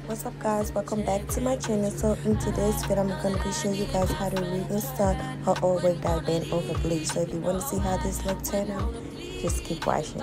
What's up guys, welcome back to my channel. So in today's video I'm going to be showing you guys how to restyle her old wig that been over bleach. So if you want to see how this look turn out, just keep watching.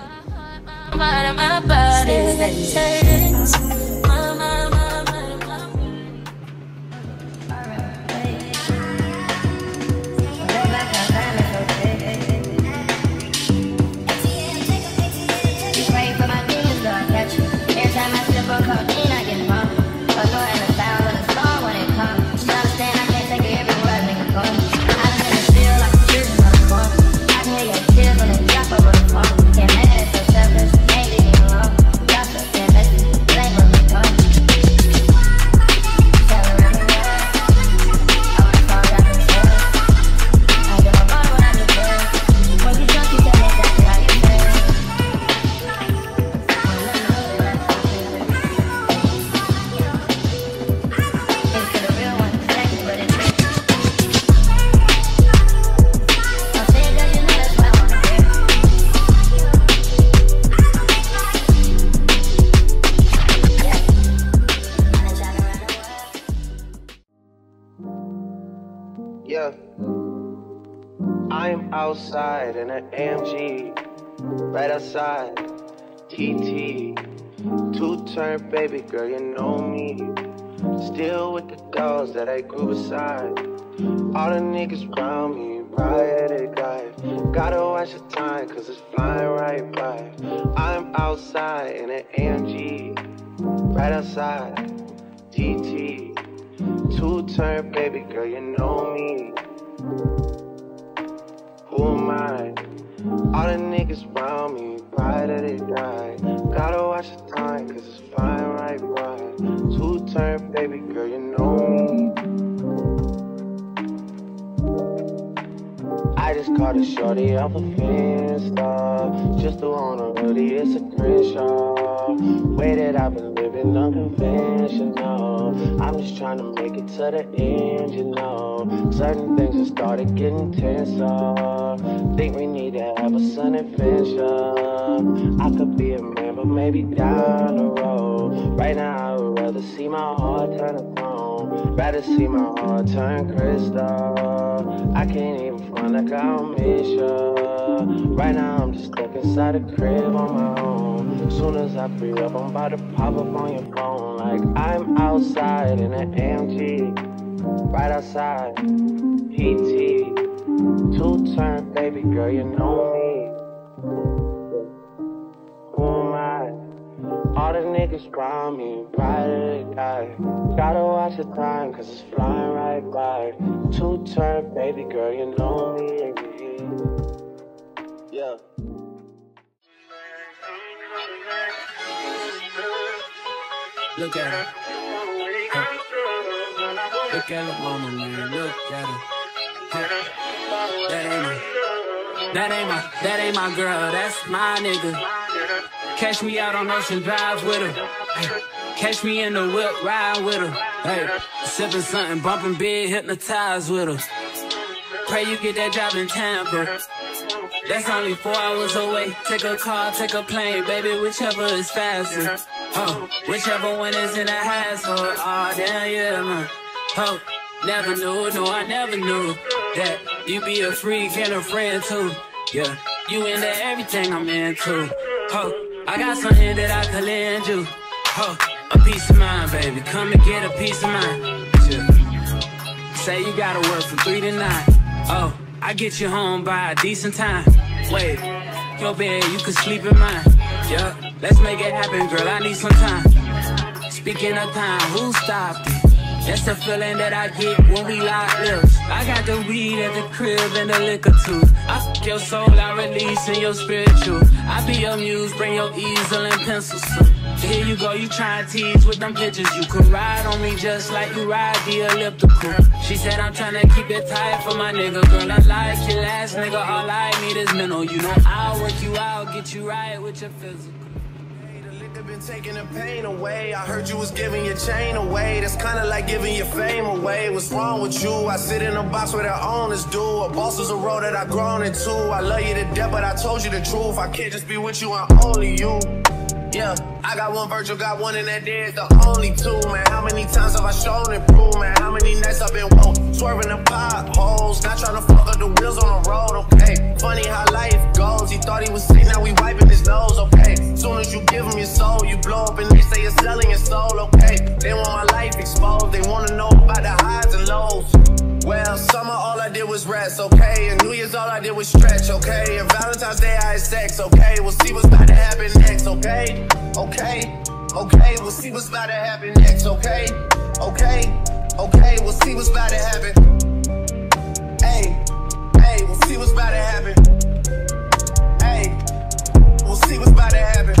Yeah, I'm outside in an AMG, right outside, TT, two-turn baby girl, you know me, still with the dogs that I grew beside, all the niggas around me, ride or die, gotta watch the time cause it's flying right by, I'm outside in an AMG, right outside, TT, two-turn baby girl, you know me. Who am I? All the niggas around me, ride or they die. Gotta watch the time, cause it's flying right by. Two-turn baby girl, you know me. I just caught a shorty off a Finsta. Just threw on a hoodie, it's a Crenshaw. Way that I've been living unconventional. I'm just trying to make it to the end, you know. Certain things have started getting tenser. Think we need to have a sun adventure. I could be a man, but maybe down the road. Right now I would rather see my heart turn to chrome. Rather see my heart turn crystal. I can't even front like I don't miss ya. Right now I'm just stuck inside a crib on my own. Soon as I free up, I'm about to pop up on your phone. Like I'm outside in an AMG, right outside, PT, two-turn baby girl, you know me. Who am I? All the niggas around me, ride or die. Gotta watch the time, cause it's flying right by. Two-turn baby girl, you know me. Yeah. Look at her. Look at her mama, man. Look at her. That ain't my girl. That's my nigga. Catch me out on Ocean Drive with her. Hey. Catch me in the whip, ride with her. Hey. Sipping something, bumping big, hypnotized with her. Pray you get that job in Tampa. That's only 4 hours away. Take a car, take a plane, baby, whichever is faster. Oh, whichever one is in the hassle. Oh, damn, yeah, man. Oh, never knew, no, I never knew that you be a freak and a friend too. Yeah, you into everything I'm into. Oh, I got something that I can lend you. Oh, a peace of mind, baby. Come and get a peace of mind. Yeah. Say you gotta work from 3 to 9. Oh, I get you home by a decent time. Wait, your bed, you can sleep in mine. Yeah, let's make it happen, girl, I need some time. Speaking of time, who stopped it? That's the feeling that I get when we lock lips. I got the weed at the crib and the liquor too. I fuck your soul, I release in your spiritual. I be your muse, bring your easel and pencils too. Here you go, you try and tease with them pictures. You could ride on me just like you ride the elliptical. She said I'm trying to keep it tight for my nigga. Girl, I like your last nigga, all I need is mental. You know I'll work you out, get you right with your physical. Been taking the pain away. I heard you was giving your chain away. That's kinda like giving your fame away. What's wrong with you? I sit in a box where the owners do. A boss is a role that I've grown into. I love you to death, but I told you the truth. I can't just be with you, I'm only you. Yeah, I got one virtual, got one, and that there's the only two, man. How many times have I shown and proved, man? How many nights I've been woke, swerving the potholes, not trying to fuck up the wheels on the road, okay? Funny how life goes. He thought he was sick, now we wiping his nose, okay? Soon as you give him your soul, you blow up and they say you're selling your soul, okay? They want my life exposed, they wanna know about the highs and lows. Well, summer all I did was rest, okay? And New Year's all I did was stretch, okay? And Valentine's Day I had sex, okay? We'll see what's about to happen next, okay? Okay, okay, we'll see what's about to happen next, okay? Okay, okay, we'll see what's about to happen. Hey, hey, we'll see what's about to happen. Hey, we'll see what's about to happen.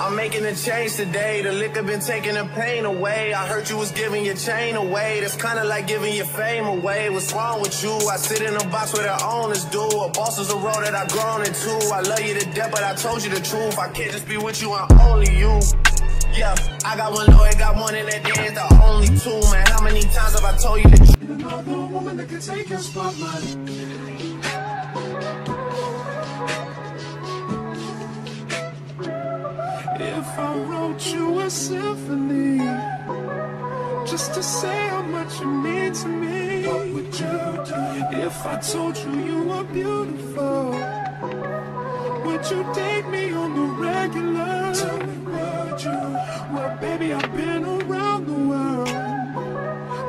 I'm making a change today. The liquor been taking the pain away. I heard you was giving your chain away. That's kinda like giving your fame away. What's wrong with you? I sit in a box where the owners do. A boss is a role that I've grown into. I love you to death, but I told you the truth. I can't just be with you, I'm only you. Yeah, I got one lawyer, got one in that day, it's the only two, man. How many times have I told you the truth? Another woman that can take your spotlight. If I wrote you a symphony, just to say how much you mean to me, what would you do? If I told you you were beautiful, would you date me on the regular? Tell me, would you? Well, baby, I've been around the world,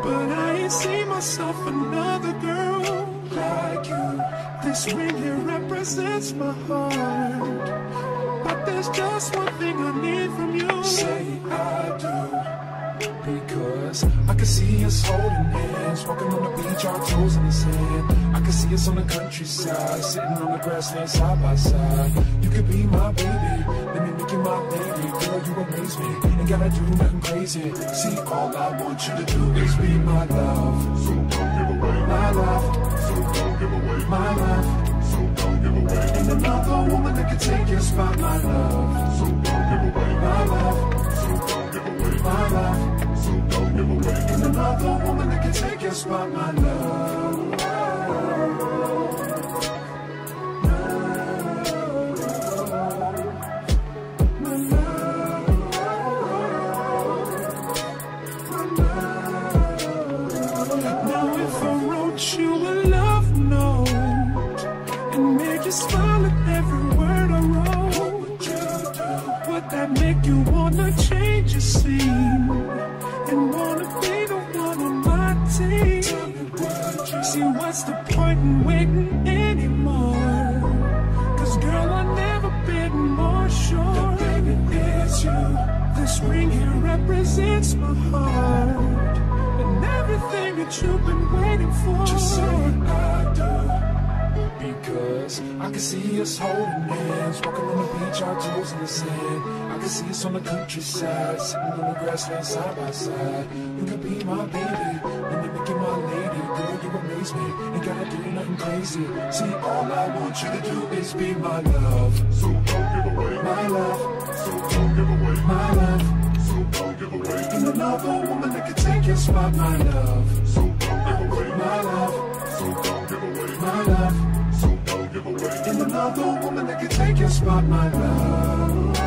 but I ain't seen myself another girl like you. This ring here represents my heart, but there's just one thing I need from you. Say I do, because I can see us holding hands, walking on the beach, our toes in the sand. I can see us on the countryside, sitting on the grassland side by side. You could be my baby, let me make you my lady. Girl, you amaze me, ain't gotta do nothing crazy. See, all I want you to do is be my love. So don't give away my love. So don't give away my love. So don't give away. Ain't another woman that can take your spot, my love. So don't give away my love. So don't give away my love. So don't give away. Ain't another woman that can take your spot, my love. Now if I wrote you a love note and made you smile at every word I wrote, what would you do? Would that make you wanna change your scene and wanna be the one on my team? Tell me, would you? See, what's the point in waiting anymore? Cause girl, I've never been more sure that baby, it's you. This ring here represents my heart and everything that you've been waiting for. Just say I do, because I can see us holding hands, walking on the beach, our toes in the sand. I can see us on the countryside, sitting on the grassland side by side. You could be my baby, let me make you my lady. Girl, you amaze me, ain't gotta do nothing crazy. See, all I want you to do is be my love. So don't give away my love. So don't give away my love. So don't give away. Ain't another woman that can take your spot, my love. So don't give away my love. So don't give away my love. So don't give away. Ain't another woman that can take your spot, my love.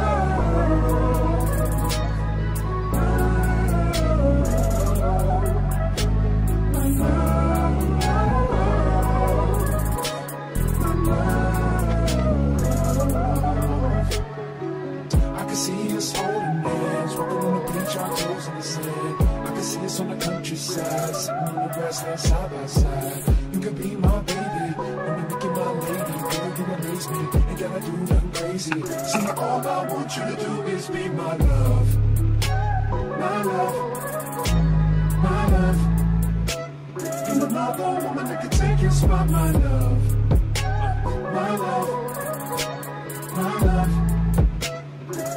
I can see us holding hands, walking on the beach, our toes in the sand. I can see us on the countryside, sitting on the grassland side by side. You could be my baby, let me make you my lady. Girl, you amaze me, ain't gotta do nothing crazy. See, all I want you to do is be my love. My love, my love. Ain't another woman that can take your spot, my love. My love, my love.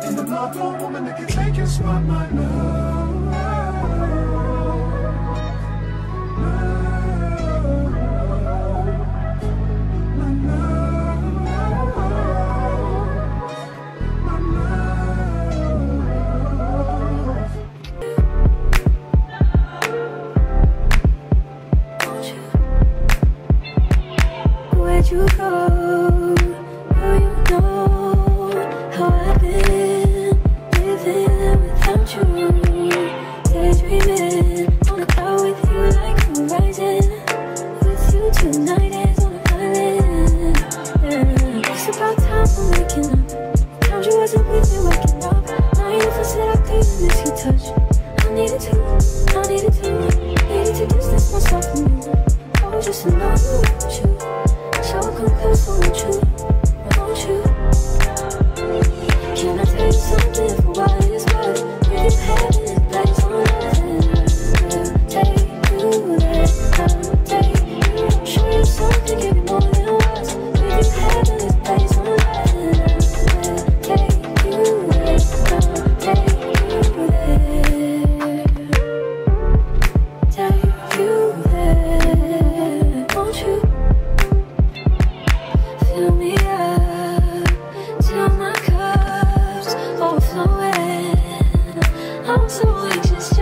Ain't another woman that can take your spot, my love. My love. we just